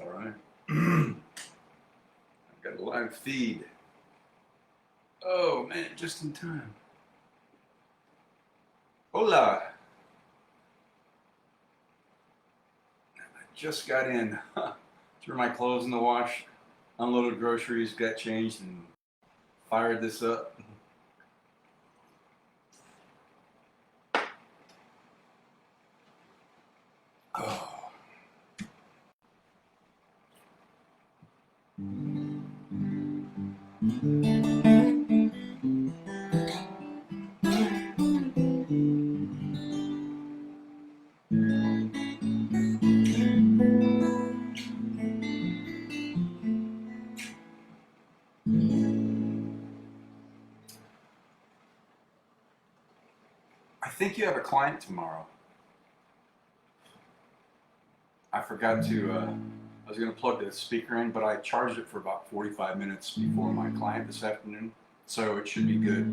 All right. I've got a live feed. Oh man, just in time. Hola. I just got in. Threw my clothes in the wash, unloaded groceries, got changed, and fired this up. Oh. I think you have a client tomorrow. I forgot to, I was going to plug the speaker in, but I charged it for about 45 minutes before my client this afternoon, so it should be good.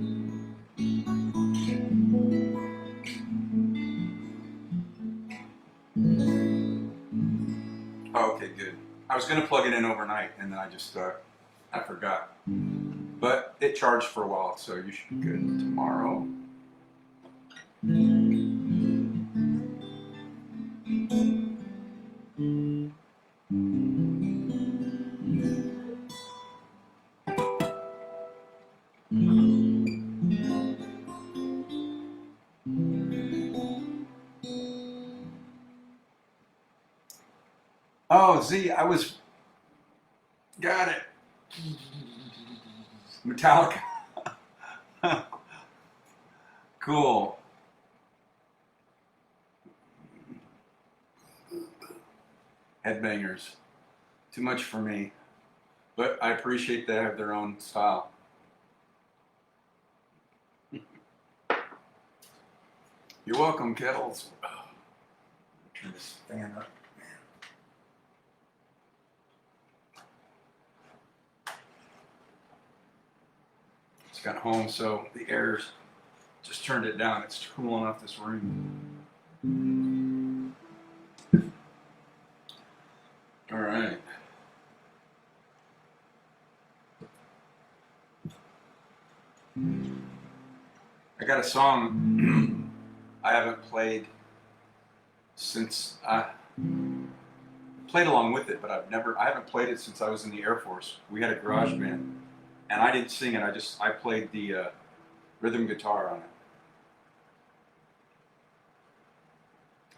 Oh, okay, good. I was going to plug it in overnight, and then I forgot. But it charged for a while, so you should be good tomorrow. Oh, Z, got it. Metallica. Cool. Headbangers. Too much for me. But I appreciate they have their own style. You're welcome, Kettles. Turn this fan up. Just got home, so the air's just turned it down. It's cooling off this room. All right. I got a song I haven't played since I played along with it, but I haven't played it since I was in the Air Force. We had a garage band, and I didn't sing it. I played the rhythm guitar on it.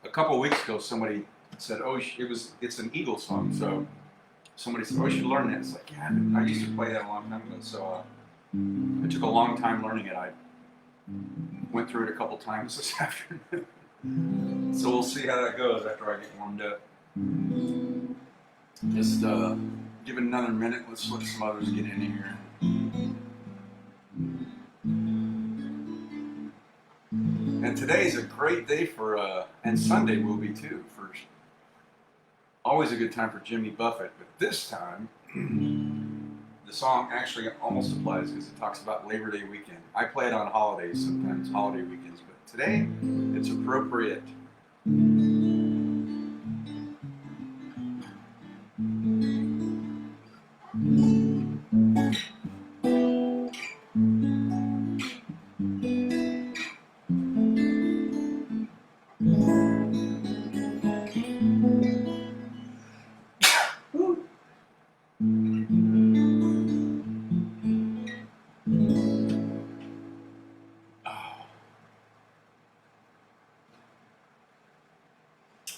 A couple of weeks ago, somebody said, "Oh, it's an Eagles song." So somebody said, "Oh, you should learn that." It's like, yeah, I used to play that a long time ago. So it took a long time learning it. I went through it a couple times this afternoon. So we'll see how that goes after I get warmed up. Just give it another minute. Let's let some others get in here. And today's a great day for, and Sunday will be too, for always a good time for Jimmy Buffett. But this time, the song actually almost applies because it talks about Labor Day weekend. I play it on holidays sometimes, holiday weekends, but today it's appropriate.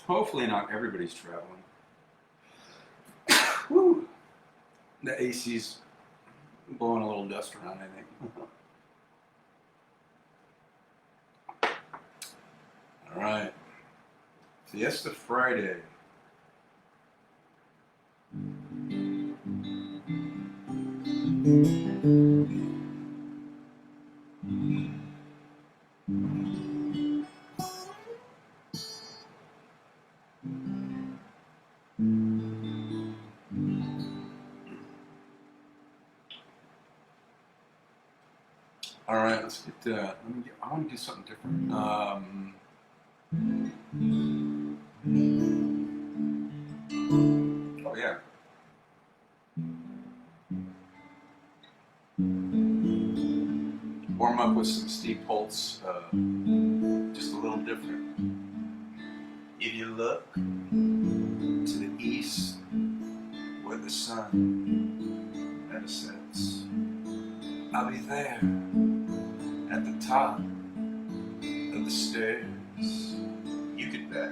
Hopefully not everybody's traveling. Woo. The AC's blowing a little dust around, I think. All right. Fiesta Friday. All right, let's get. I want to do something different. Oh yeah, with some Steve Holtz, just a little different. If you look to the east, where the sun never sets, I'll be there at the top of the stairs. You could bet.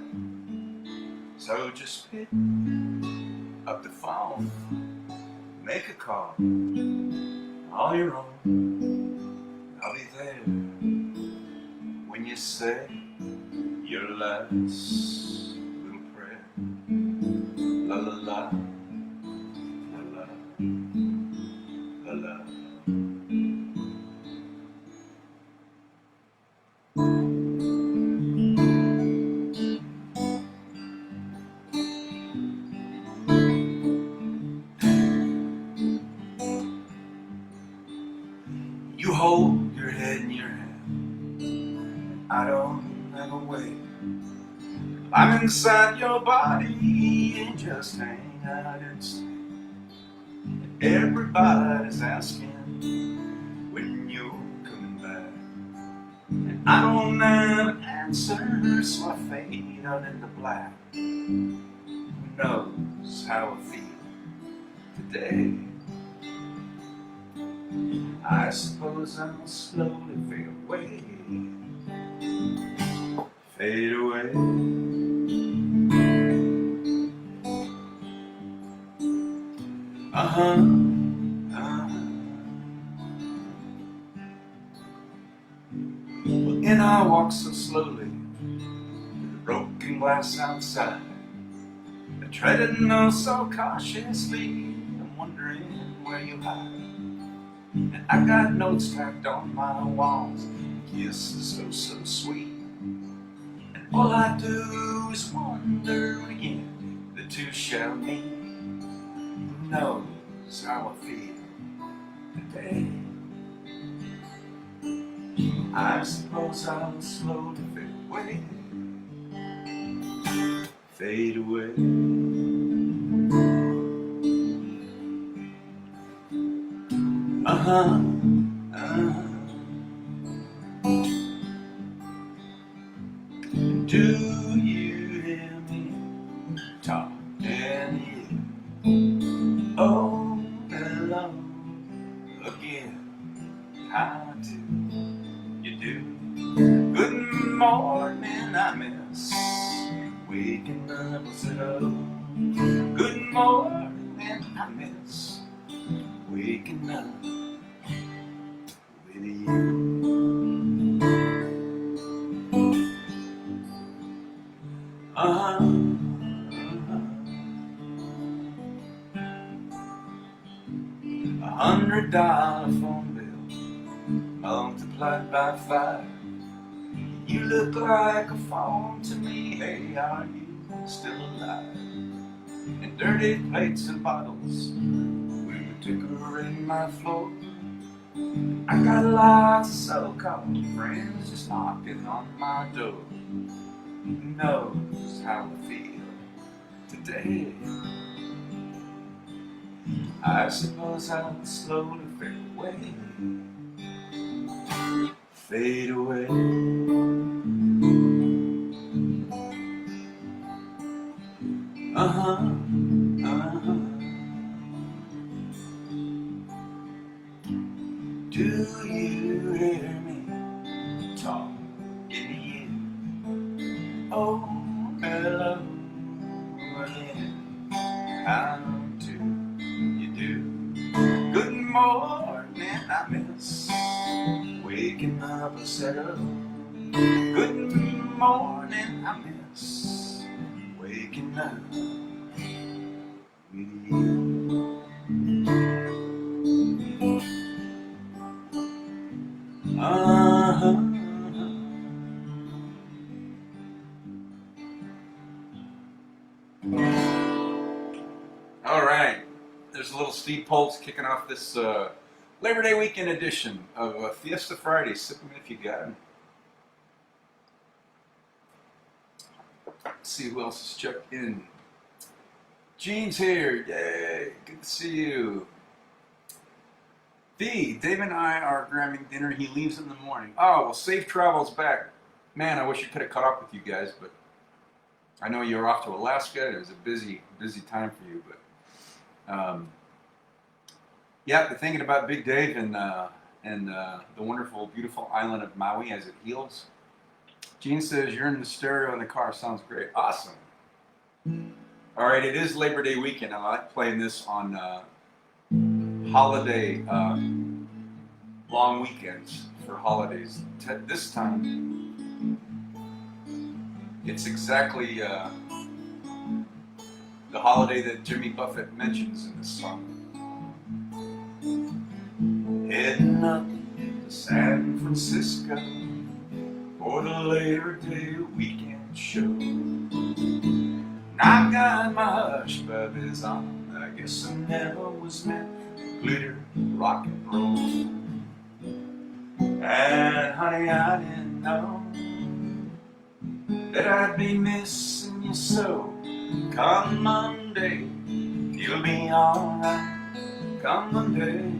So just pick up the phone, make a call, all your own. I'll be there when you say your last little prayer. La la la, la la, la la. You hold your head in your hand. I don't have a way. I'm inside your body and just hang out and stay. Everybody's asking when you're coming back. And I don't have an answer, so I fade out into black. Who knows how I feel today? I suppose I'll slowly fade away. Fade away. Uh-huh. Well, in I walk so slowly, with the broken glass outside, I treading oh so cautiously. I'm wondering where you hide. And I got notes tacked on my walls, kisses oh so sweet. And all I do is wonder when the two shall meet. Who knows how I feel today? I suppose I'll slowly fade away. Fade away. Uh-huh, uh-huh. Do you hear me talking here? Oh, hello again. How do you do? Good morning, I miss waking up at home. Good morning, I miss waking up with you. Uh-huh, uh-huh. $100 phone bill multiplied by 5. You look like a phone to me. Hey, are you still alive? And dirty plates and bottles will decorate my floor. I got lots of so-called friends just knocking on my door. Who knows how I feel today? I suppose I'll slowly fade away. Fade away. Uh-huh, uh-huh. Do you hear me talking to you? Oh, hello again. How do you do? Good morning, I miss waking up a settle. Good morning, I miss waking up with you. Uh-huh. All right, there's a little Steve Holtz kicking off this Labor Day weekend edition of Fiesta Friday. Sip 'em if you got 'em. Let's see who else has checked in. Gene's here. Yay, good to see you. Dave and I are grabbing dinner. He leaves in the morning. Oh, well, safe travels back. Man, I wish I could have caught up with you guys, but I know you're off to Alaska. It was a busy time for you, but yeah, thinking about Big Dave and the wonderful, beautiful island of Maui as it heals. Gene says you're in the stereo in the car. Sounds great. Awesome. All right, it is Labor Day weekend. I like playing this on holiday long weekends for holidays. This time, it's exactly the holiday that Jimmy Buffett mentions in this song. Heading up to San Francisco for the Labor Day weekend show. I've got my hush puppies on. I guess I never was meant for glitter, rock and roll. And honey, I didn't know that I'd be missing you so. Come Monday, you'll be alright. Come Monday,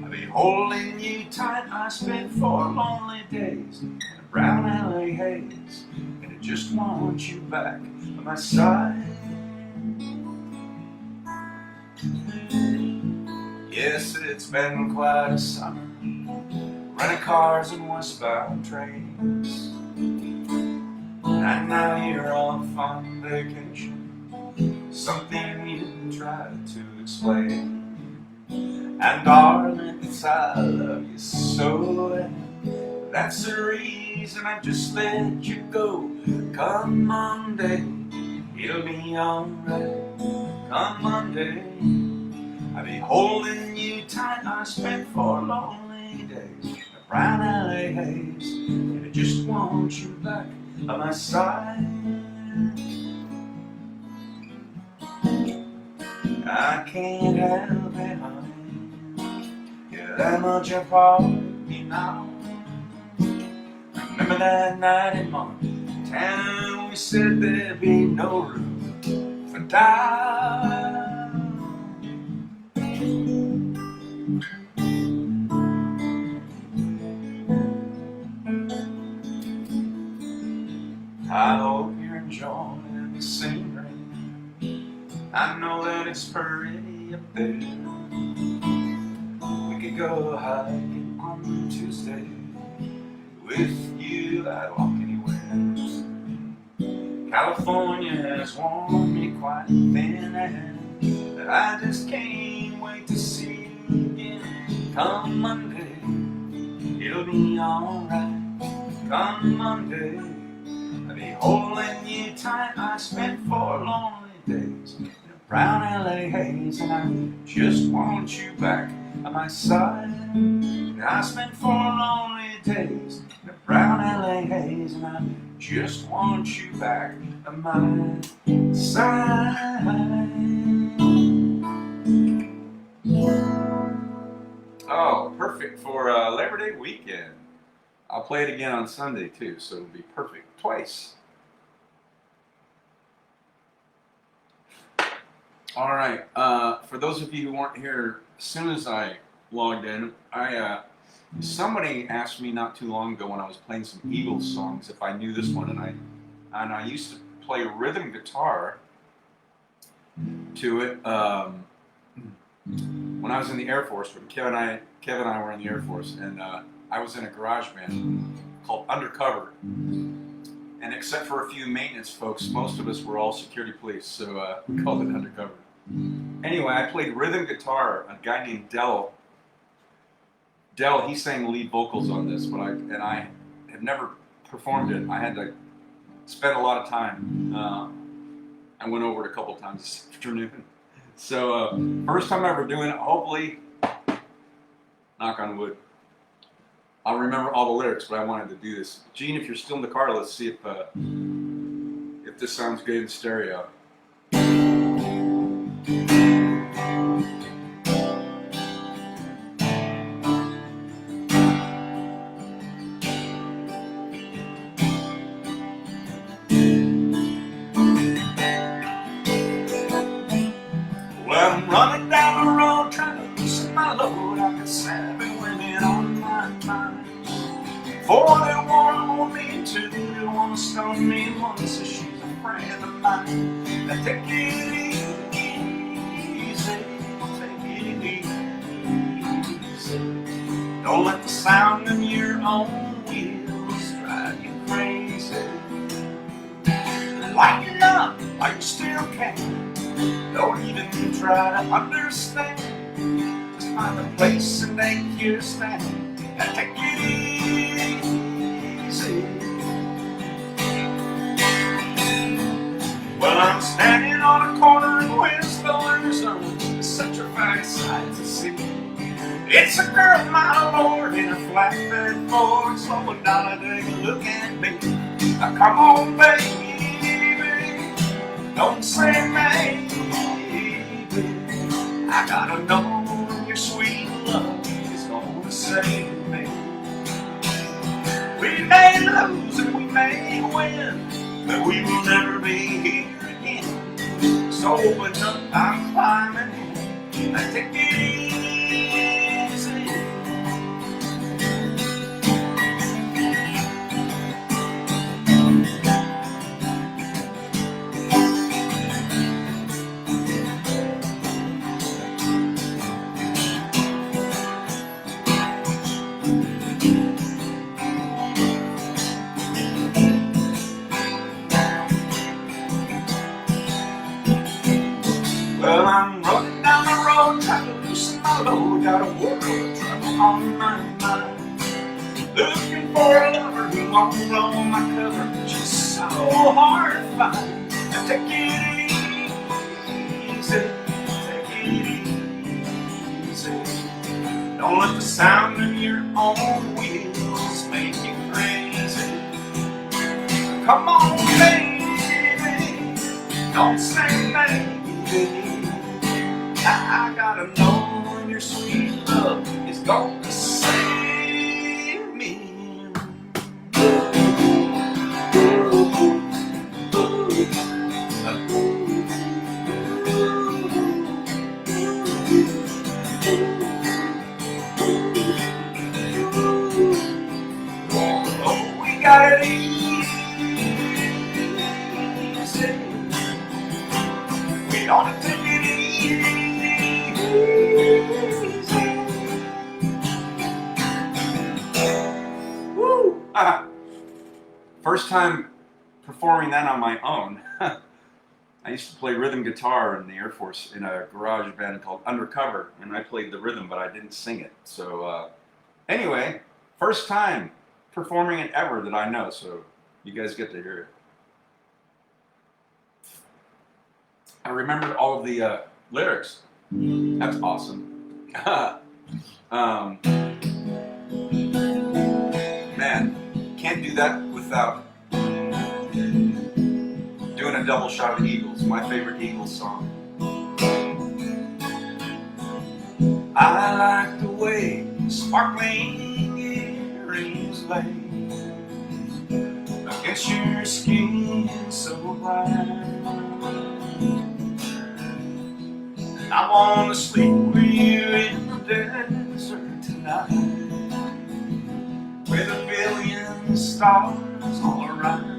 I'll be holding you tight. I spent 4 lonely days in a brown LA haze, and I just want you back on my side. Yes, it's been quite a summer, renting cars and westbound trains. And now you're off on vacation, something you tried to explain. And darling, it's I love you so, and that's the reason I just let you go. Come Monday, it'll be alright. Come Monday, I'll be holding you tight. I spent 4 lonely days in a brown LA haze, and I just want you back on my side. I can't help it, honey, you're that much a part of me now. Remember that night in Montana, we said there'd be no room for doubt. I hope you're enjoying the scenery. I know that it's pretty up there. We could go hiking on Tuesday. With you, I'd walk anywhere. California has worn me quite thin, and I just can't wait to see you again. Come Monday, it'll be alright. Come Monday, I'll be holding you tight. I spent 4 lonely days in a brown LA haze, and I just want you back on my side. I spent 4 lonely days in a brown LA haze, and I just want you back on my side. Oh, perfect for Labor Day weekend. I'll play it again on Sunday too, so it'll be perfect twice. All right, for those of you who weren't here as soon as I logged in, somebody asked me not too long ago when I was playing some Eagles songs if I knew this one, and I used to play rhythm guitar to it when I was in the Air Force. When Kev and I were in the Air Force, and I was in a garage band called Undercover. And except for a few maintenance folks, most of us were all security police, so we called it Undercover. Anyway, I played rhythm guitar. A guy named Dell, he sang lead vocals on this, but I have never performed it. I had to spend a lot of time. I went over it a couple times this afternoon. So first time ever doing it. Hopefully, knock on wood, I'll remember all the lyrics, but I wanted to do this. Gene, if you're still in the car, let's see if this sounds good in stereo. Well, I'm running down the road trying to loosen my load. I got just told me once that she's a friend of mine. Now take it easy, take it easy. Don't let the sound of your own wheels drive you crazy. Lighten up like you still can. Don't even try to understand. Just find a place and make your stand. Now take it easy. Well, I'm standing on a corner in West Arizona, such a fine sight to see. It's a girl, my lord, in a flatbed Ford, slowing down to take a look at me. Now come on, baby, don't say maybe. I gotta know your sweet love is gonna save me. We may lose and we may win, but we will never be here again. So open up, I'm climbing in. Now take it easy. Well, I'm running down the road, trying to loosen my load. Got a world of trouble on my mind. Looking for a lover who won't blow my cover. She's so hard to find. Now take it easy, take it easy. Don't let the sound of your own wheels make you crazy. Come on, baby, don't say maybe. I gotta know when your sweet love is gonna save me. Oh, we got it easy. We ought to take it easy. Woo! First time performing that on my own. I used to play rhythm guitar in the Air Force in a garage band called Undercover, and I played the rhythm, but I didn't sing it. So anyway, first time performing it ever that I know, so you guys get to hear it. I remembered all of the lyrics. That's awesome. Man, can't do that without doing a double shot of the Eagles, my favorite Eagles song. I like the way sparkling earrings lay against your skin so bright. I wanna sleep with you in the desert tonight, with a billion stars all around.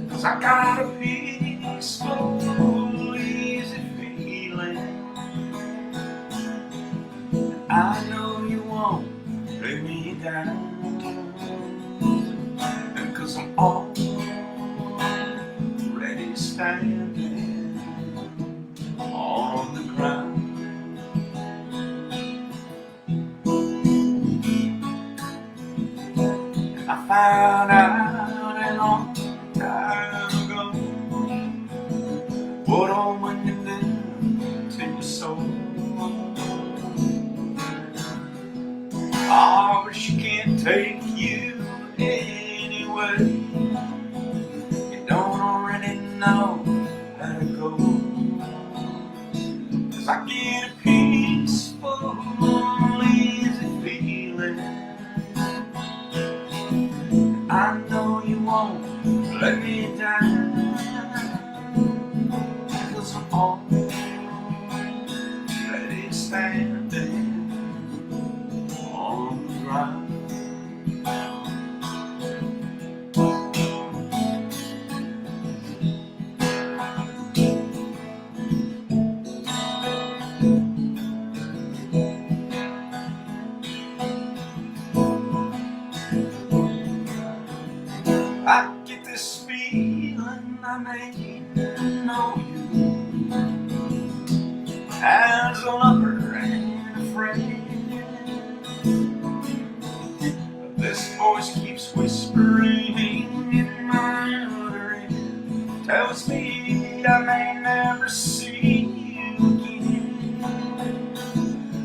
'Cause I got a peaceful, easy feeling. I know you won't let me down, and 'cause I'm already standing on the ground. And I found out a long time ago what a woman can do to your soul. Oh, but she can't take you anyway. You don't already know how to go. 'Cause I get a peaceful, easy feeling. I know you won't let me down, 'cause I'm already standing on the ground. I may know you as a lover and a friend. This voice keeps whispering in my other ear, tells me I may never see you again.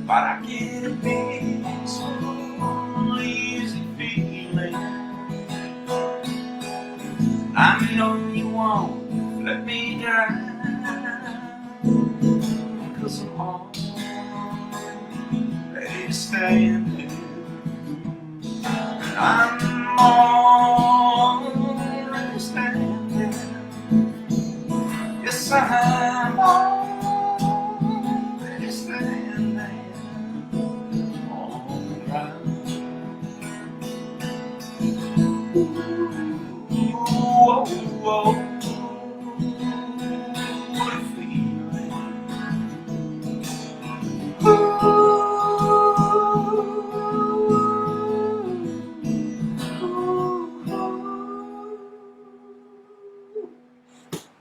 But I get a peaceful, easy feeling. I know you won't let me down, 'cause I'm all ready to stand here. I'm already standing. Yes, I'm already standing. All right. Whoa, whoa. What a feeling.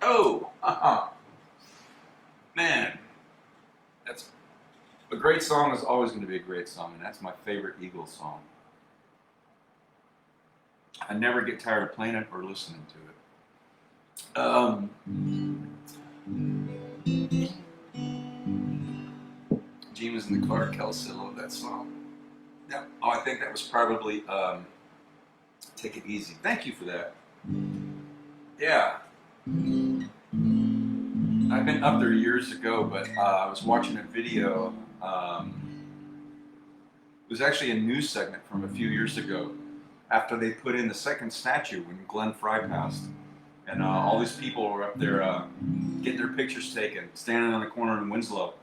Oh, man, that's a great song. Is always going to be a great song, and that's my favorite Eagles song. I never get tired of playing it or listening to it. Gene was in the car. Kelsey loved that song. Yeah. Oh, I think that was probably "Take It Easy." Thank you for that. Yeah. I've been up there years ago, but I was watching a video. It was actually a news segment from a few years ago after they put in the second statue when Glenn Fry passed. And all these people were up there getting their pictures taken, standing on the corner in Winslow.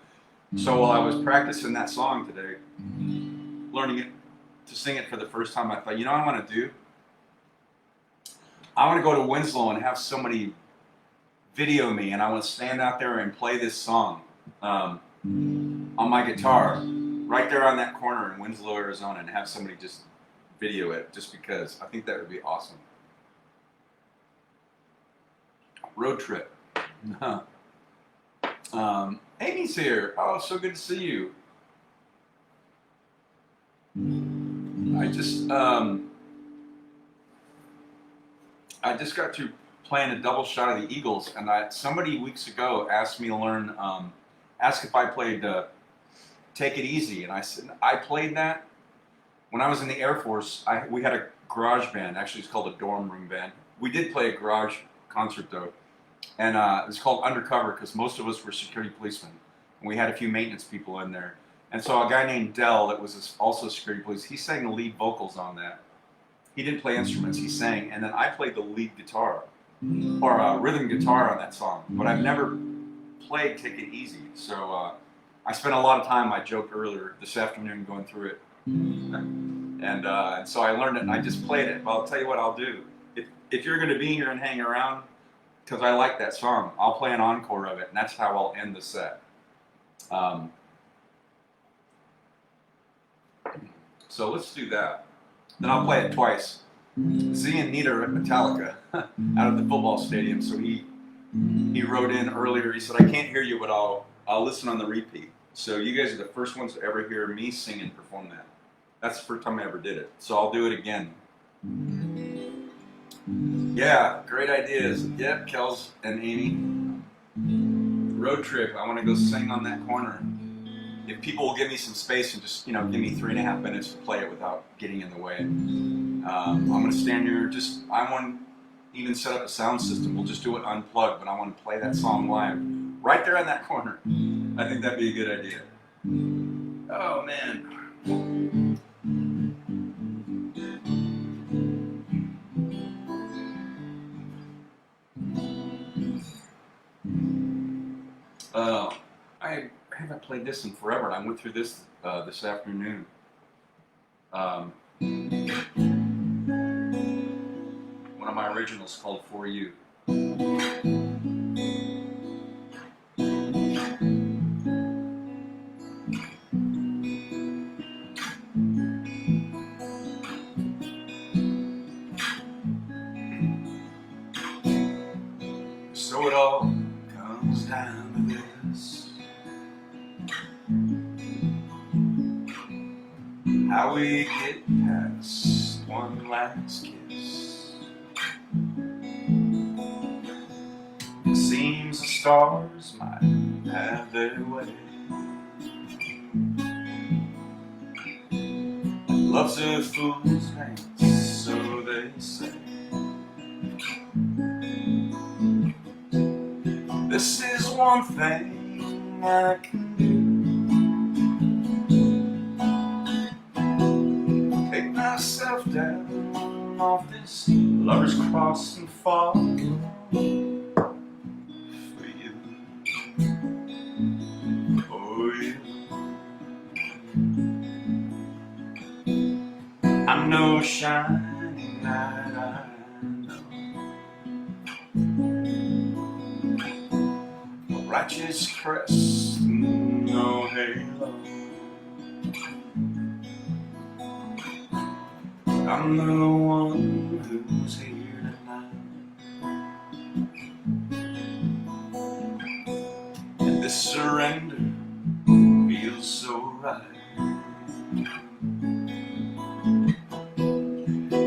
So while I was practicing that song today, learning it, to sing it for the first time, I thought, you know what I want to do? I want to go to Winslow and have somebody video me, and I want to stand out there and play this song on my guitar right there on that corner in Winslow, Arizona, and have somebody just video it, just because I think that would be awesome. Road trip. Amy's here. Oh, so good to see you. I just got to playing a double shot of the Eagles, and somebody weeks ago asked me to learn, asked if I played "Take It Easy," and I said I played that when I was in the Air Force. We had a garage band. Actually, it's called a dorm room band. We did play a garage concert though, and it was called Undercover because most of us were security policemen, and we had a few maintenance people in there. And so a guy named Dell, that was also a security police, he sang the lead vocals on that. He didn't play instruments, he sang, and then I played the lead guitar, or rhythm guitar on that song. But I've never played "Take It Easy," so I spent a lot of time, I joked earlier, this afternoon going through it. And so I learned it, and I just played it. But I'll tell you what I'll do. If you're going to be here and hang around, because I like that song, I'll play an encore of it, and that's how I'll end the set. So let's do that. Then I'll play it twice. Z and Nita are at Metallica out of the football stadium. So he wrote in earlier. He said, "I can't hear you, but I'll listen on the repeat." So you guys are the first ones to ever hear me sing and perform that. That's the first time I ever did it. So I'll do it again. Yeah, great ideas. Yep, Kels and Amy. Road trip. I want to go sing on that corner. If people will give me some space and just, give me 3.5 minutes to play it without getting in the way. I'm going to stand here. I want to even set up a sound system. We'll just do it unplugged, but I want to play that song live right there in that corner. I think that'd be a good idea. Oh, man. I haven't played this in forever, and I went through this this afternoon. One of my originals called "For You." we get past one last kiss. It seems the stars might have their way. Love's a fool's dance, so they say. This is one thing I can do. Take myself down off this lover's cross and fall for you, for you. I'm no shining knight, I know. No righteous crest, no halo. I'm the one who's here tonight, and this surrender feels so right.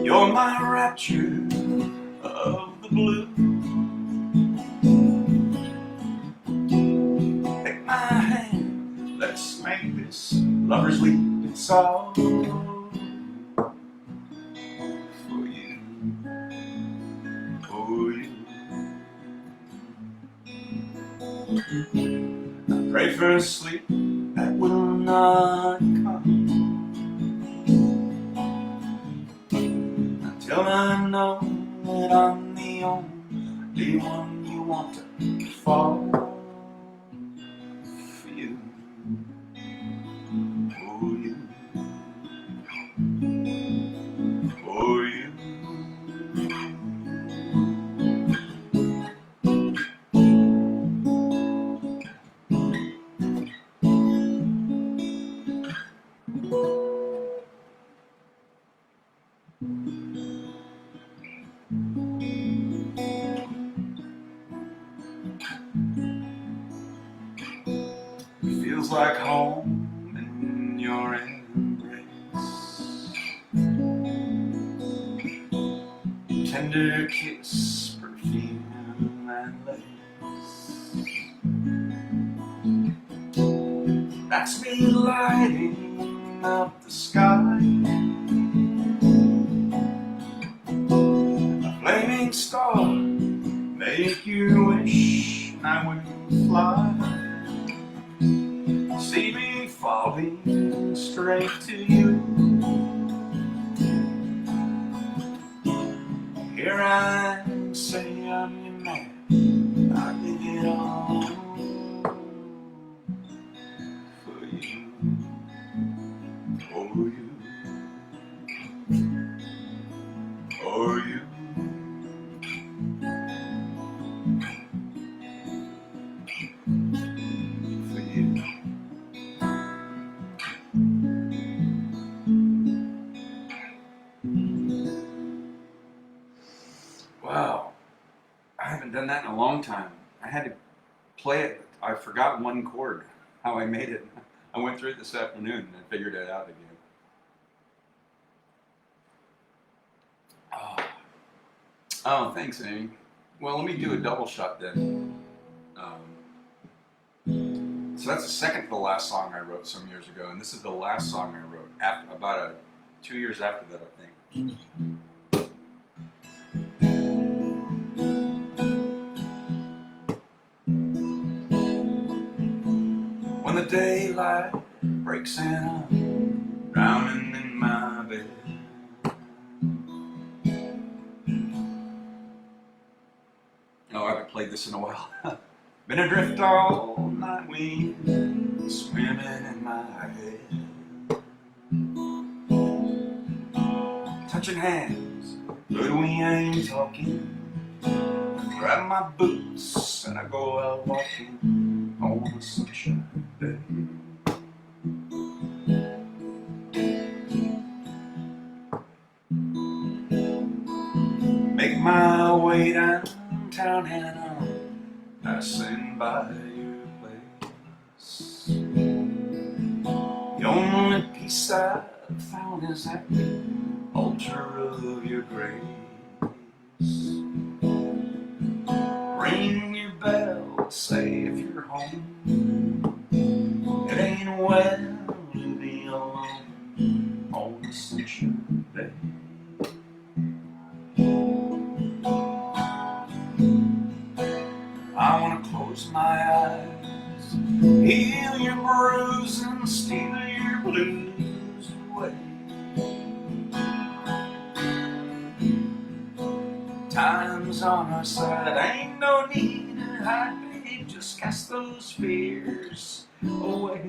You're my rapture of the blue. Take my hand, let's make this lover's leap. It's all for you, for you. I pray for a sleep that will not come till I know that I'm the only one you want to fall for you, for you, for you. It feels like home in your embrace. Tender kiss, perfume and lace. That's me lighting up the sky. A flaming star, make your wish and I will fly. See me falling straight to you. Here I say I'm your man, I give it all for you, for you, for you. Wow, I haven't done that in a long time. I had to play it. I forgot one chord, how I made it. I went through it this afternoon and figured it out again. Oh, thanks, Amy. Well, let me do a double shot then. So that's the second to the last song I wrote some years ago, and this is the last song I wrote after, about 2 years after that, I think. When the daylight breaks in, I'm drowning in my bed. Oh, I haven't played this in a while. Been adrift all night, wind swimming in my head. Touching hands, but we ain't talking. Grab my boots and I go out walking on a sunshine day. Make my way downtown and I'm passing by your place. The only peace I found is at the altar of your grace. Ring your bell, say if you're home. It ain't well to be alone on a sunshine day. I wanna close my eyes, heal your bruise and steal your blues away. Time's on our side, ain't no need to hide, babe, just cast those fears away.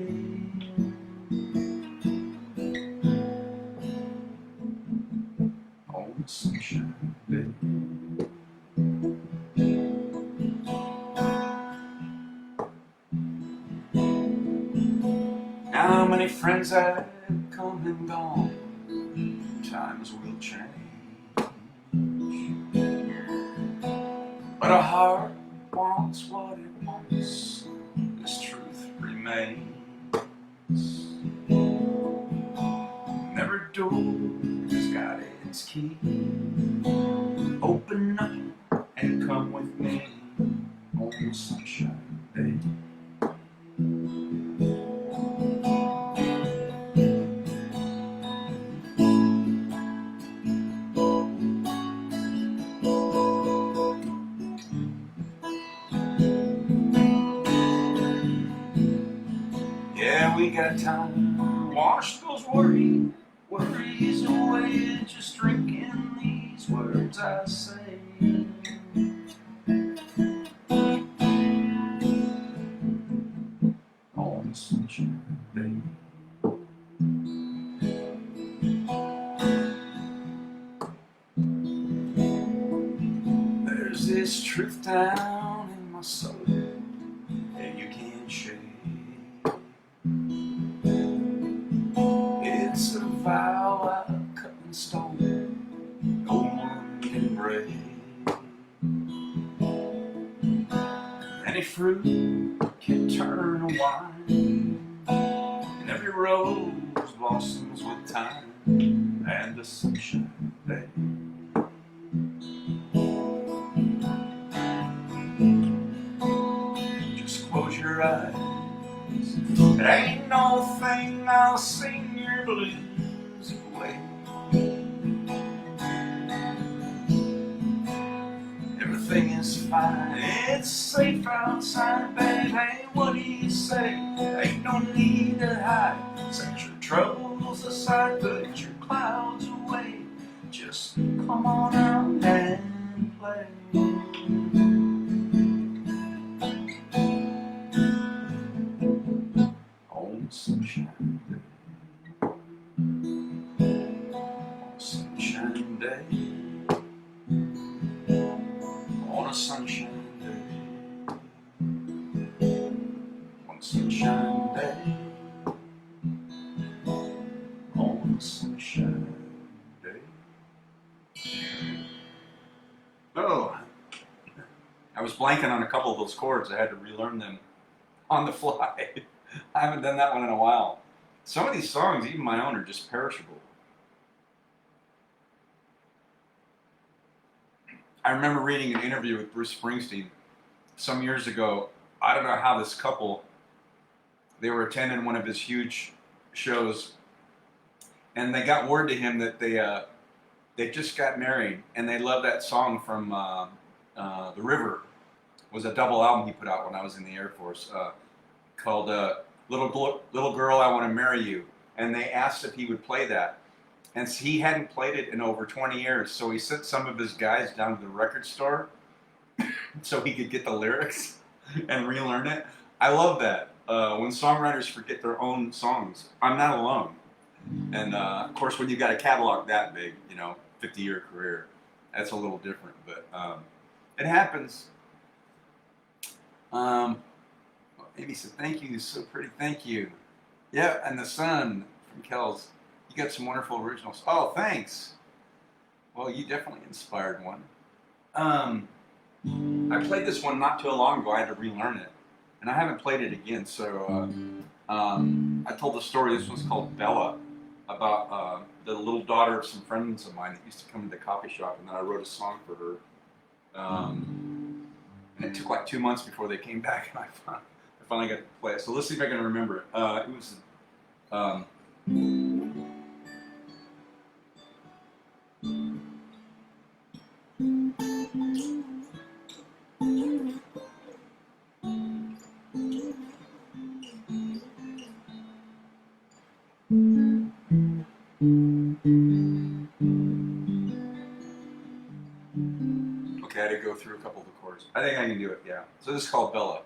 On the sunshine day. How many friends have come and gone, times will change, but a heart wants what it wants, this truth remains. Every door has got its key, open up and come with me on the sunshine day. Yeah, we got time, wash those worries away, just drinking these words I say. On the sunshine day. There's this truth down in my soul that you can't shake. It's a vow I've cut in stone, no one can break. Any fruit can turn to wine, and every rose blossoms with time and the sunshine day. Just close your eyes, it ain't no thing, I'll sing your blues away. Everything is fine, it's safe outside, babe. Hey, what do you say? Ain't no need to hide. Set your troubles aside, put your clouds away. Just come on out and play. On sunshine day. On sunshine day. On a sunshine day. On a sunshine day. On a sunshine day. Oh, I was blanking on a couple of those chords. I had to relearn them on the fly. I haven't done that one in a while. Some of these songs, even my own, are just perishable. I remember reading an interview with Bruce Springsteen some years ago. I don't know how this couple, they were attending one of his huge shows, and they got word to him that they just got married, and they love that song from The River. It was a double album he put out when I was in the Air Force, called Little Girl, I Want to Marry You. And they asked if he would play that. And he hadn't played it in over 20 years, so he sent some of his guys down to the record store so he could get the lyrics and relearn it. I love that. When songwriters forget their own songs, I'm not alone. And of course, when you've got a catalog that big, 50-year career, that's a little different. But it happens. Amy said, thank you, so pretty, thank you. Yeah, and the sun from Kells. You got some wonderful originals. Oh, thanks. Well, you definitely inspired one. I played this one not too long ago. I had to relearn it. And I haven't played it again, so I told the story. This one's called Bella. about the little daughter of some friends of mine that used to come to the coffee shop, and then I wrote a song for her. And it took like 2 months before they came back, and I finally got to play it. So let's see if I can remember it. It was. Um, Okay, I had to go through a couple of the chords. I think I can do it, yeah. So this is called Bella.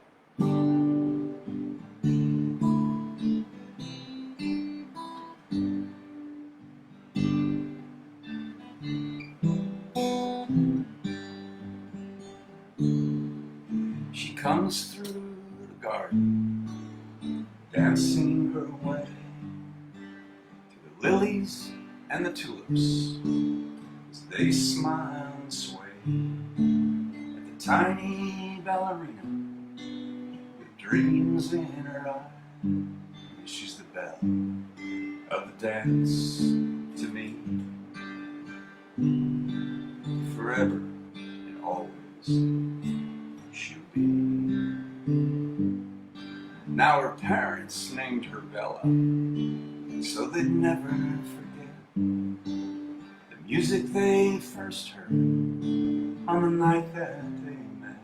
She comes through the garden, dancing her way to the lilies and the tulips as they smile and sway at the tiny ballerina with dreams in her eye. She's the belle of the dance to me, forever and always she'll be. Now her parents named her Bella, so they'd never forget the music they first heard on the night that they met.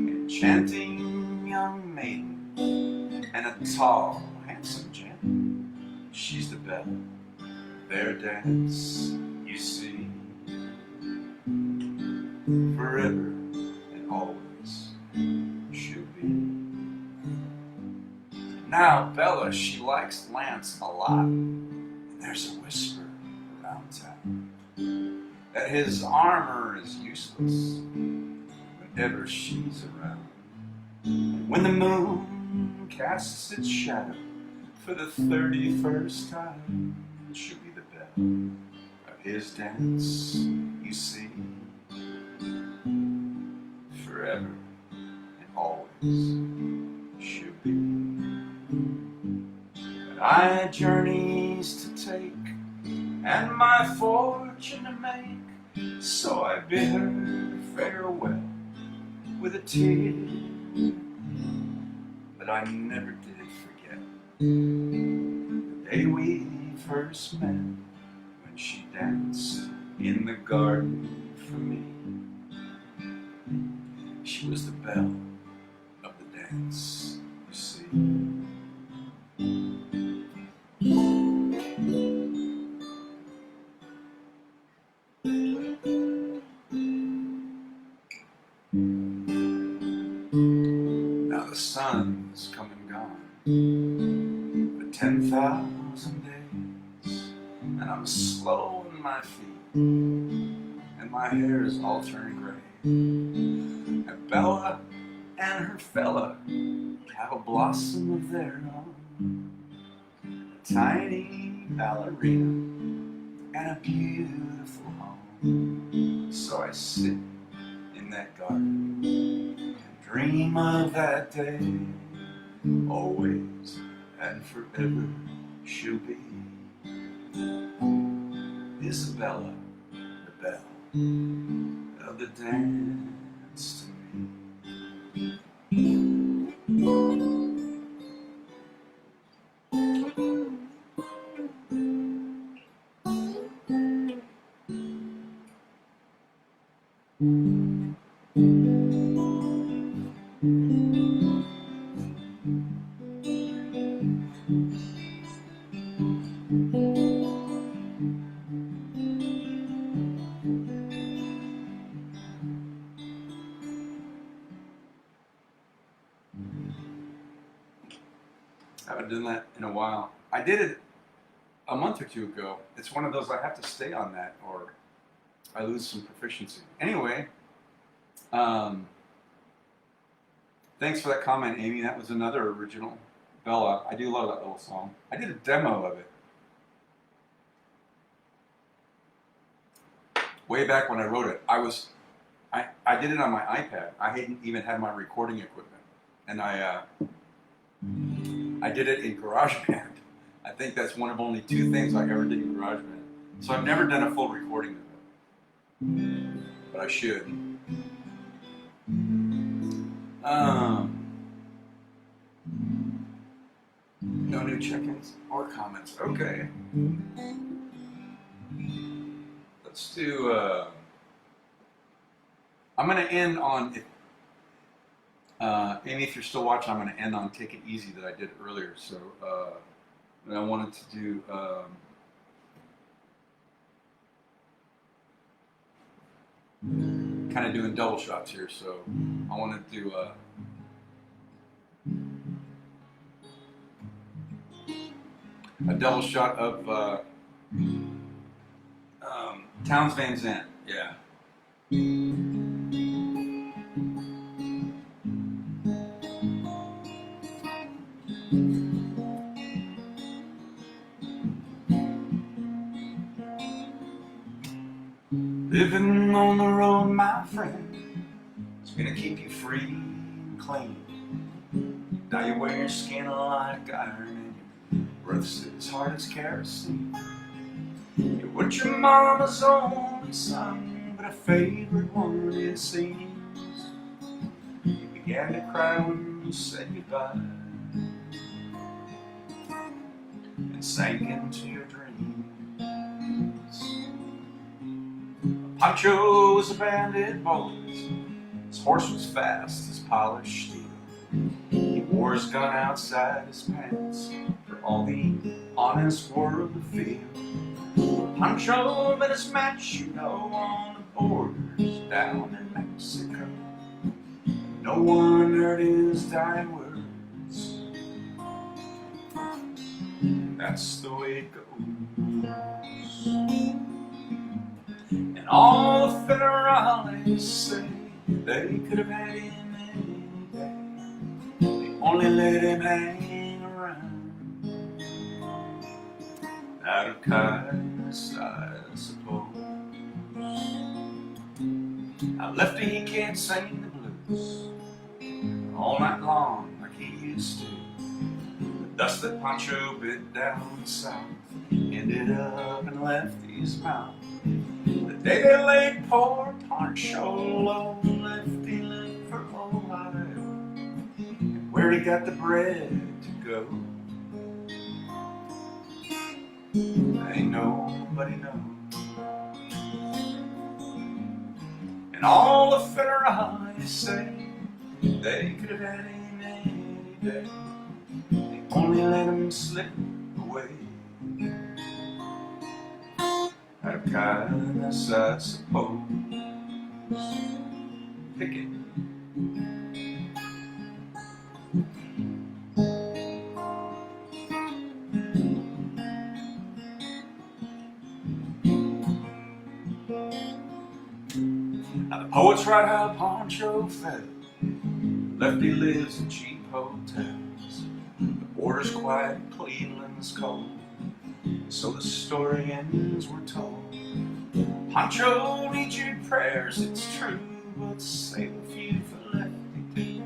Enchanting young maiden and a tall, handsome gent. She's the belle of their dance, you see, forever and always she'll be. Now Bella, she likes Lance a lot, and there's a whisper around town that his armor is useless whenever she's around. And when the moon casts its shadow for the 31st time, she'll be the belle of his dance, you see, forever and always she'll be. But I had journeys to take and my fortune to make, so I bid her farewell with a tear. But I never did forget the day we first met, when she danced in the garden for me. She was the belle of the dance, you see. Now the sun's come and gone for 10,000 days, and I'm slow in my feet, and my hair is all turned gray. And Bella and her fella have a blossom of their own, a tiny ballerina and a beautiful home. So I sit in that garden and dream of that day, always and forever she'll be Isabella, the belle of the dance to me. I haven't done that in a while. I did it a month or two ago. It's one of those I have to stay on that or I lose some proficiency. Anyway, thanks for that comment, Amy. That was another original. Bella, I do love that little song. I did a demo of it way back when I wrote it. I did it on my iPad. I hadn't even had my recording equipment, and I did it in GarageBand. I think that's one of only 2 things I ever did in GarageBand. So I've never done a full recording of it, but I should. No new check-ins or comments. Okay. Let's do. I'm going to end on. Amy, if you're still watching, I'm going to end on "Take It Easy" that I did earlier. So, I wanted to do. Kind of doing double shots here, so I want to do. A double shot of Townes Van Zandt, yeah. Living on the road, my friend, it's gonna keep you free and clean. Now you wear your skin like iron and your breath's as hard as kerosene. You weren't your mama's only son, but a favorite one it seems. You began to cry when you said goodbye and sank into your dreams. Pancho was a bandit boy. His horse was fast as polished steel. He wore his gun outside his pants for all the honest world to feel. Pancho met his match, you know, on the borders down in Mexico. No one heard his dying words. That's the way it goes. And all the federales say they could have had him any day. They only let him hang around out of kindness, I suppose. Now Lefty, he can't sing the blues all night long like he used to. The dust that Pancho bit down south ended up in Lefty's mouth. The day they laid poor Pancho low, Lefty left for Ohio, and where he got the bread to go, ain't nobody knows. And all the federales say they could have had him any day. They only let him slip away out of kindness, I suppose. Pick it. Now the poets write how Pancho fell. Lefty lives in cheap hotels. The border's quiet, Cleveland's cold. So the story ends, we're told. Pancho needs your prayers, it's true, but save a few for Lefty too.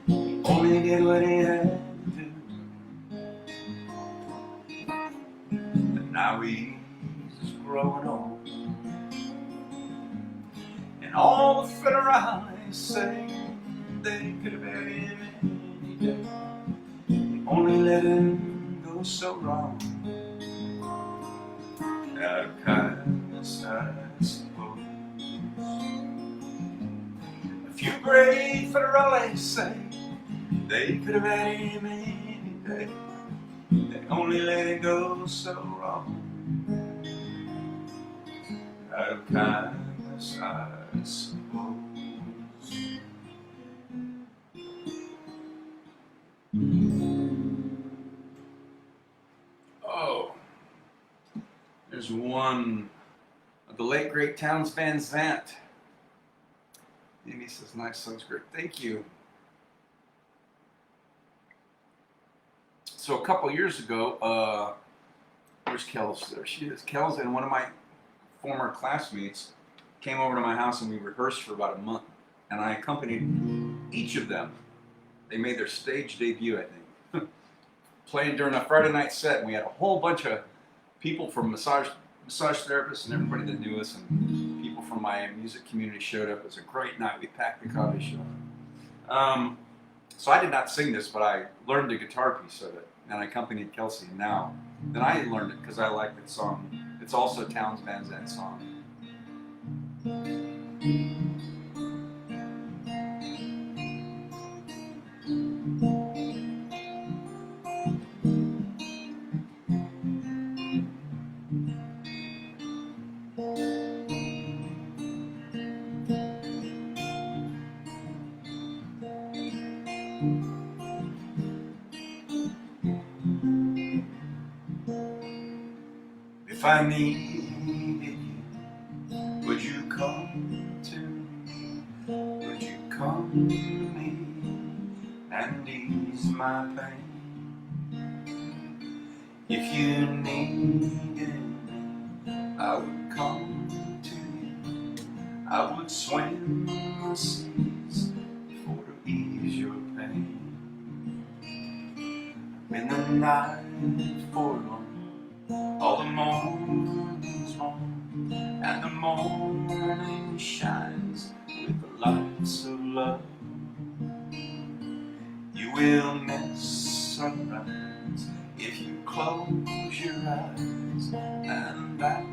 He only did what he had to do. And now he's growing old. And all the federales say they could have had him any day. They only let him go so wrong out of kindness, I suppose. A few brave federales say they could have had him any day. They only let it go so wrong out of kindness, I suppose. Oh. There's one of the late great Townes Van Zandt. Amy says, nice, sounds great. Thank you. So a couple years ago, where's Kels? There she is. Kels and one of my former classmates came over to my house and we rehearsed for about a month. And I accompanied each of them. They made their stage debut, I think. playing during a Friday night set. And we had a whole bunch of people from massage therapists and everybody that knew us, and people from my music community showed up. It was a great night. We packed the coffee shop. So I did not sing this, but I learned the guitar piece of it, and I accompanied Kelsey. And now, then I learned it because I like that song. It's also Townes Van Zant's song. If I needed you, would you come to me? Would you come to me and ease my pain? If you needed me, I would come to you. I would swim the seas for to ease your pain. When the night forlorn, all the morning's long, and the morning shines with the lights of love. You will miss sunrise if you close your eyes, and that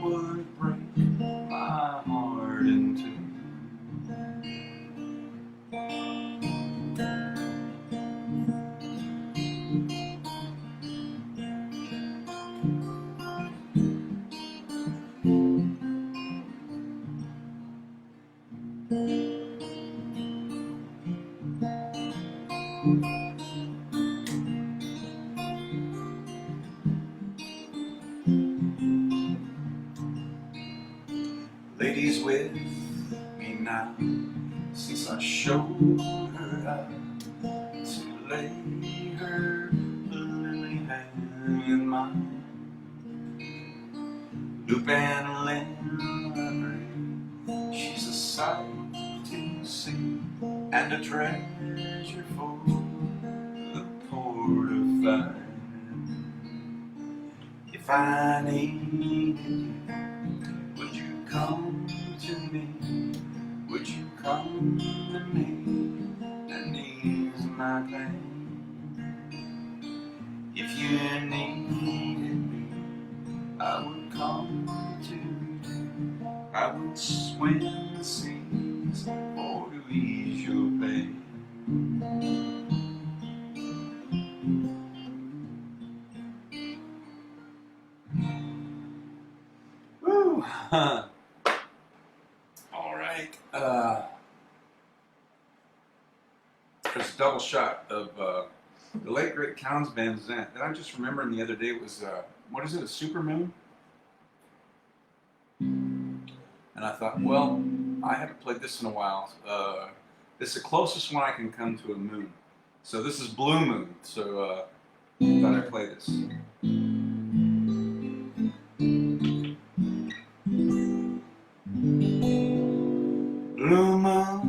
would break my heart in two. Ladies with me now, since I showed her how to lay her lily hand in mine. Loop and Lynn, she's a sight to see, and a treasure for the poor to find. If I needed you, would you come to me? Would you come to me and ease my pain? If you needed me, I would come to you. I would swim the seas for to ease your pain. Woo! All right. There's a double shot of the late great Townes Van Zant. And I'm just remembering the other day it was what is it, a supermoon? And I thought, well, I haven't played this in a while. This is the closest one I can come to a moon. So this is Blue Moon. So I thought I'd play this. Blue moon,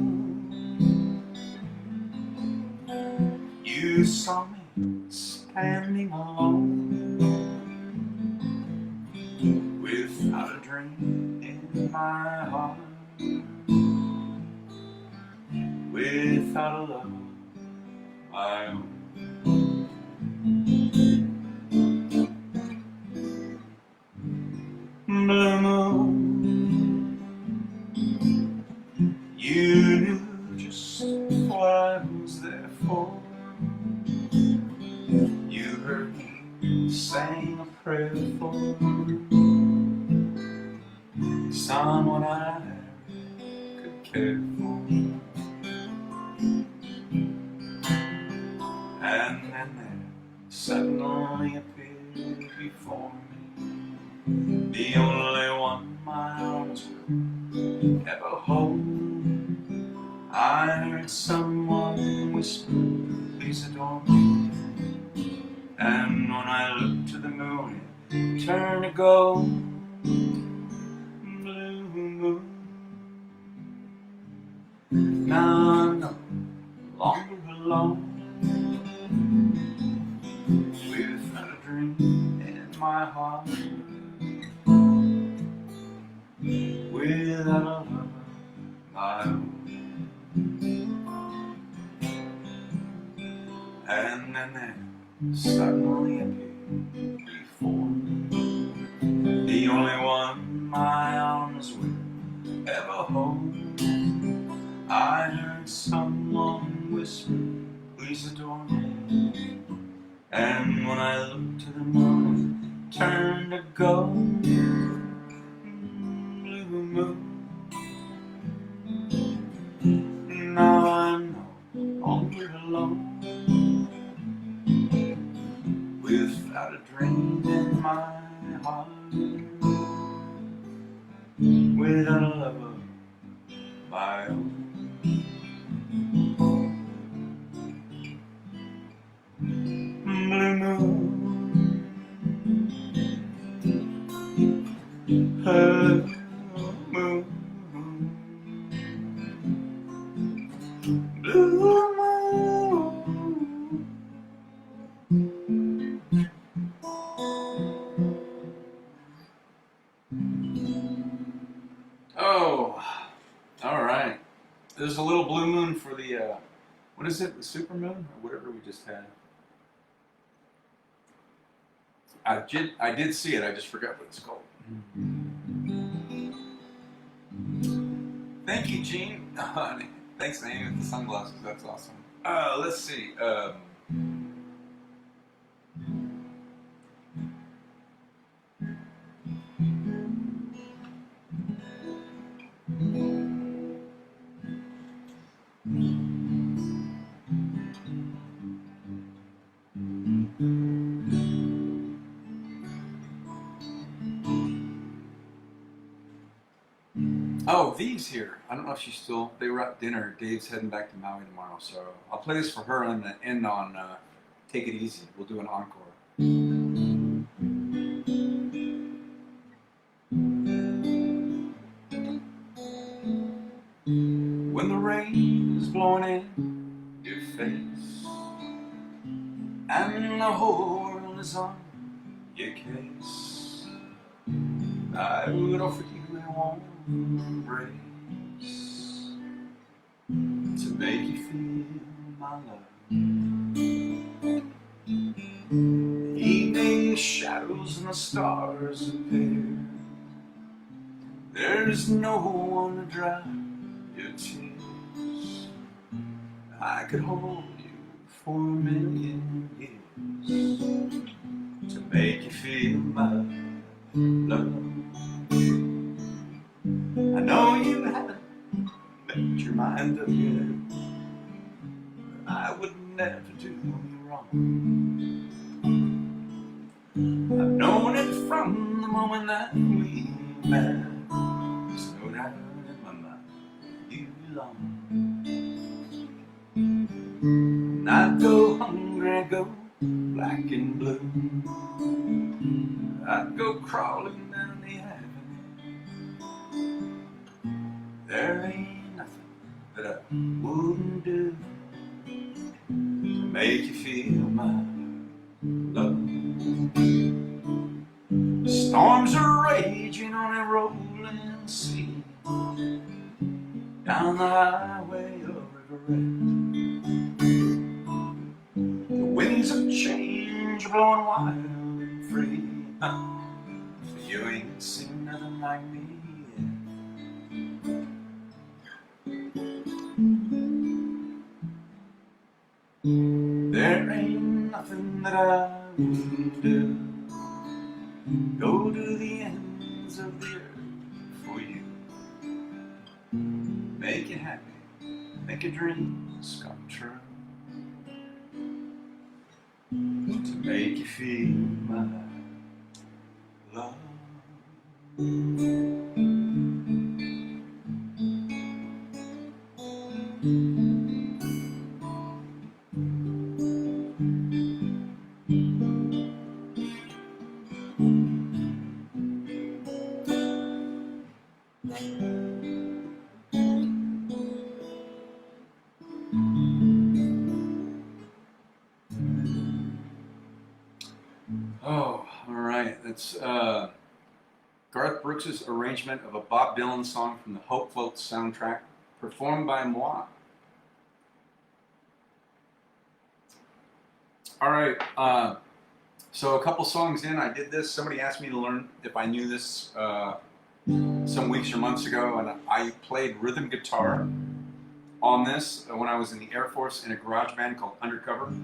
you saw me standing alone, without a dream in my heart, without a love of my own. Blue moon, you knew just what I was there for. You heard me sing a prayer for someone I could care for. And then there suddenly appeared before me the only one my arms will ever hold. I heard someone whisper, please adore me. And when I looked to the moon, it turned to gold. Blue moon. Now I'm no longer alone. heart without a love of my own. And then there suddenly appeared before me the only one my arms will ever hold. I heard someone whisper, please adore me. And when I looked to the moon, it turned to gold. Blue moon. Now I'm no longer alone, without a dream in my heart, without a love of my own. Blue moon, her moon, blue moon. Oh, all right. There's a little blue moon for the, what is it, the super moon or whatever we just had. I did see it, I just forgot what it's called. Thank you, Gene. Thanks, Naomi, with the sunglasses, that's awesome. Let's see. Oh, V's here. I don't know if she's still, they were at dinner. Dave's heading back to Maui tomorrow, so I'll play this for her and then end on Take It Easy. We'll do an encore. When the rain is blowing in your face and the whole world is on your case, I would offer you a warm embrace to make you feel my love. The evening shadows and the stars appear. There's no one to dry your tears. I could hold you for a million years to make you feel my love. I know you haven't made your mind up yet, but I would never do you wrong. I've known it from the moment that we met. There's no doubt in my mind you belong. And I'd go hungry, I'd go black and blue, I'd go crawling down the avenue. There ain't nothing that I wouldn't do to make you feel my love. Storms are raging on a rolling sea, down the highway of regret. The winds of change are blowing wild and free. You ain't seen nothing like me yet. There ain't nothing that I wouldn't do. Go to the ends of the earth for you. Make it happy, make your dreams come true, to make you feel my love. Oh, all right. It's Garth Brooks' arrangement of a Bob Dylan song from the Hope Float soundtrack, performed by Moi. All right, so a couple songs in, I did this. Somebody asked me to learn if I knew this some weeks or months ago, and I played rhythm guitar on this when I was in the Air Force in a garage band called Undercover.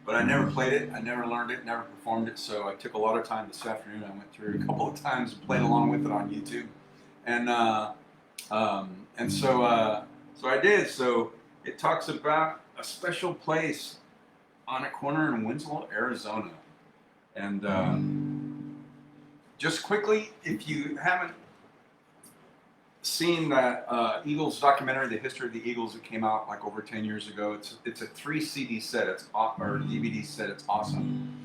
But I never played it, I never learned it, never performed it, so I took a lot of time this afternoon. I went through it a couple of times and played along with it on YouTube. So I did. So it talks about a special place on a corner in Winslow, Arizona. And just quickly, if you haven't seen that Eagles documentary, The History of the Eagles, that came out like over 10 years ago, it's a 3 CD set, or DVD set. It's awesome.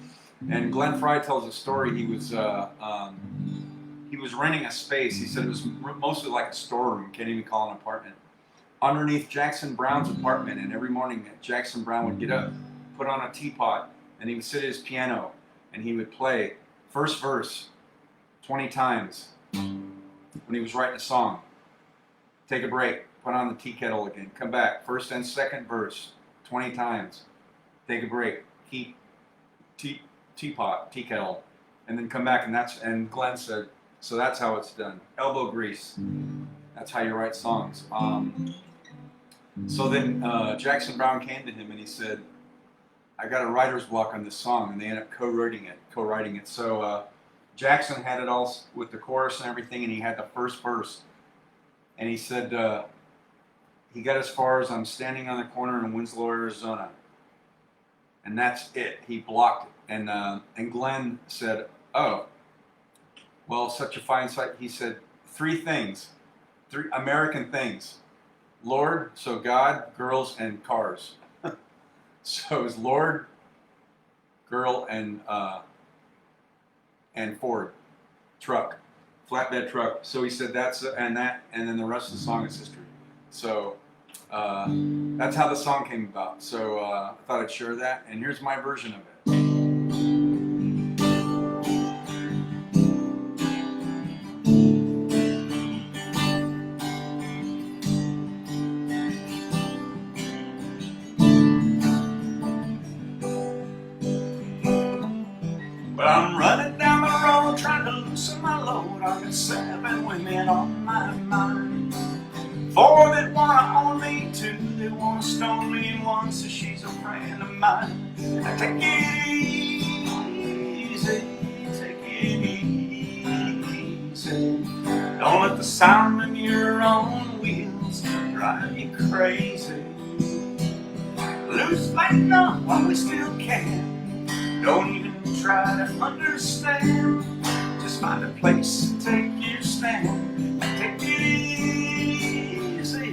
And Glenn Frey tells a story. He was renting a space. He said it was mostly like a storeroom, can't even call it an apartment, underneath Jackson Browne's apartment. And every morning Jackson Browne would get up, put on a teapot, and he would sit at his piano and he would play first verse 20 times when he was writing a song. Take a break, put on the tea kettle again, come back, first and second verse 20 times, take a break, keep teapot, tea kettle, and then come back. And Glenn said, so that's how it's done. Elbow grease. That's how you write songs. So then Jackson Browne came to him and he said, I got a writer's block on this song, and they ended up co-writing it. So Jackson had it all with the chorus and everything, and he had the first verse. And he said he got as far as I'm standing on the corner in Winslow, Arizona. And that's it. He blocked it. And Glenn said, oh, well, such a fine sight. He said 3 things, 3 American things. Lord, so God, girls, and cars. So it was Lord, girl, and Ford truck, flatbed truck. So he said and then the rest of the song is history. So that's how the song came about. So I thought I'd share that, and here's my version of it. Well, I'm running down the road trying to loosen my load. I've got 7 women on my mind. 4 that wanna own me, 2 that wanna stone me, and 1 says she's a friend of mine. Now take it easy, take it easy. Don't let the sound of your own wheels drive you crazy. Lose faith on while we still can. Don't even try to understand. Just find a place to take your stand. Take it easy.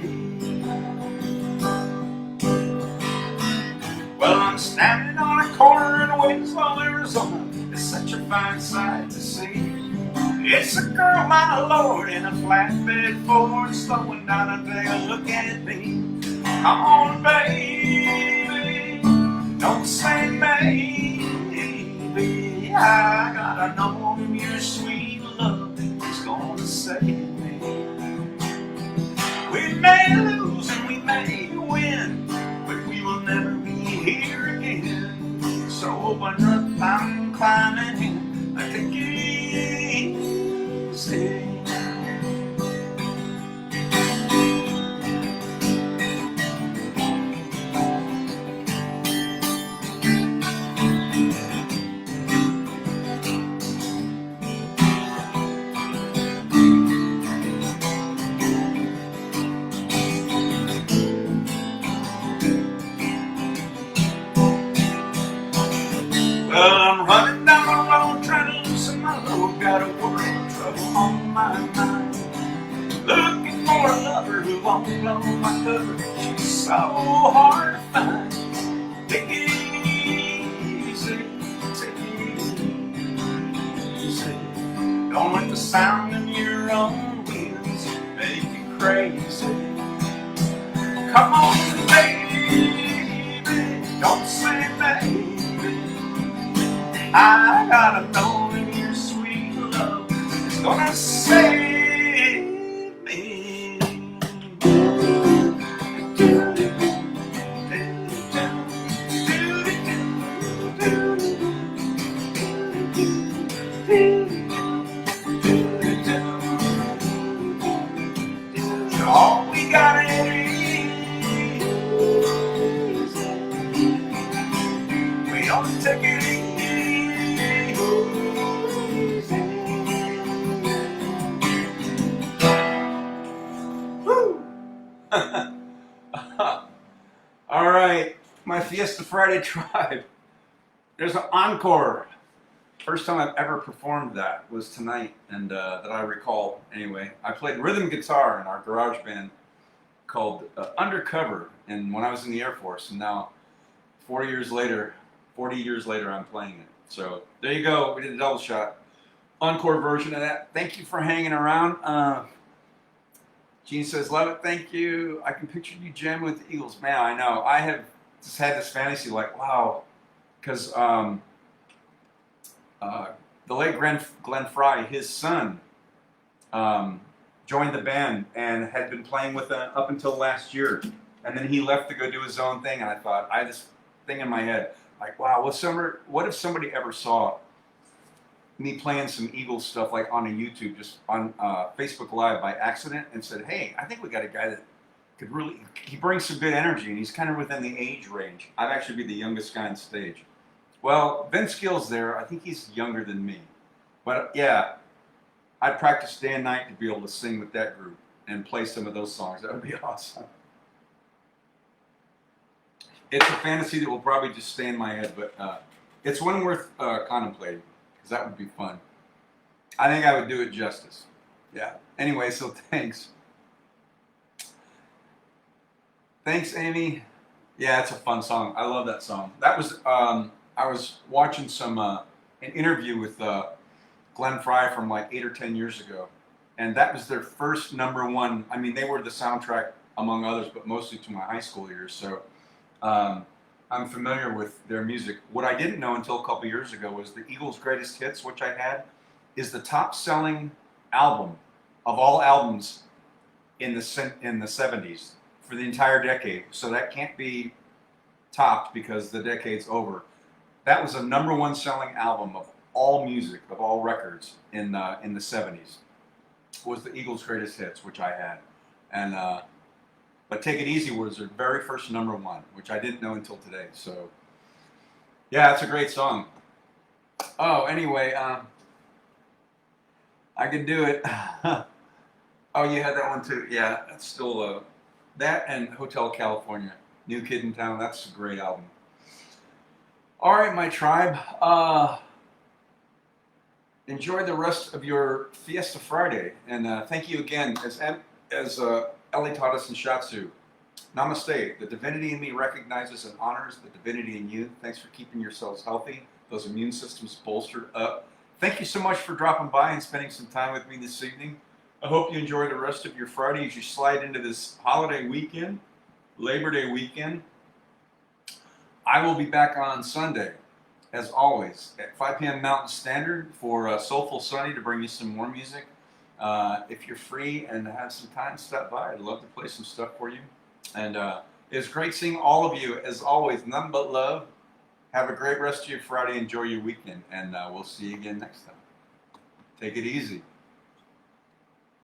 Well, I'm standing on a corner in Winslow, Arizona. It's such a fine sight to see. It's a girl, my lord, in a flatbed Ford, slowing down and take a look at me. Come on, baby, don't say maybe. I gotta know your sweet love is gonna save me. We may lose and we may win, but we will never be here again. So open up, I'm climbing in. I take it easy. Well, I'm running down the road trying to loosen my load. Got a world of trouble on my mind. Looking for a lover who won't blow my cover. She's so hard to find. Take it easy, take it easy. Don't let the sound of your own wheels make you crazy. Come on, baby, don't say baby. I gotta know that your sweet love is gonna save me. All we gotta do, we ought to take it easy. Woo! All right, my Fiesta Friday tribe. There's an encore. First time I've ever performed that was tonight, and that I recall anyway. I played rhythm guitar in our garage band called Undercover, and when I was in the Air Force, and now 40 years later, I'm playing it. So there you go. We did a double shot, encore version of that. Thank you for hanging around. Gene says, love it, thank you. I can picture you jamming with the Eagles. Man, I know. I have just had this fantasy like, wow, because the late Glenn Fry, his son, joined the band and had been playing with them up until last year. And then he left to go do his own thing. And I thought, I had this thing in my head, like, wow, what if somebody ever saw me playing some Eagles stuff like on a YouTube, just on Facebook Live by accident, and said, hey, I think we got a guy that could really, he brings some good energy, and he's kind of within the age range. I'd actually be the youngest guy on stage. Well, Vince Gill's there. I think he's younger than me. But yeah, I'd practice day and night to be able to sing with that group and play some of those songs. That would be awesome. It's a fantasy that will probably just stay in my head, but it's one worth contemplating, because that would be fun. I think I would do it justice. Yeah. Anyway, so thanks. Thanks, Amy. Yeah, it's a fun song. I love that song. That was, I was watching an interview with Glenn Fry from like 8 or 10 years ago, and that was their first #1. I mean, they were the soundtrack, among others, but mostly to my high school years, so I'm familiar with their music. What I didn't know until a couple years ago was the Eagles' Greatest Hits, which I had, is the top-selling album of all albums in the 70s for the entire decade. So that can't be topped because the decade's over. That was a #1 selling album of all music, of all records in the 70s. Was the Eagles' Greatest Hits, which I had, and but Take It Easy was their very first #1, which I didn't know until today. So yeah, it's a great song. Oh, anyway, I could do it. Oh, you had that one too. Yeah, that's still that and Hotel California, New Kid in Town. That's a great album. All right, my tribe. Enjoy the rest of your Fiesta Friday, and thank you again. As Ellie taught us in Shatsu, Namaste. The divinity in me recognizes and honors the divinity in you. Thanks for keeping yourselves healthy, those immune systems bolstered up. Thank you so much for dropping by and spending some time with me this evening. I hope you enjoy the rest of your Friday as you slide into this holiday weekend, Labor Day weekend. I will be back on Sunday, as always, at 5 p.m. Mountain Standard for Soulful Sunday to bring you some more music. If you're free and have some time, stop by. I'd love to play some stuff for you. And it's great seeing all of you, as always. Nothing but love. Have a great rest of your Friday. Enjoy your weekend. And we'll see you again next time. Take it easy.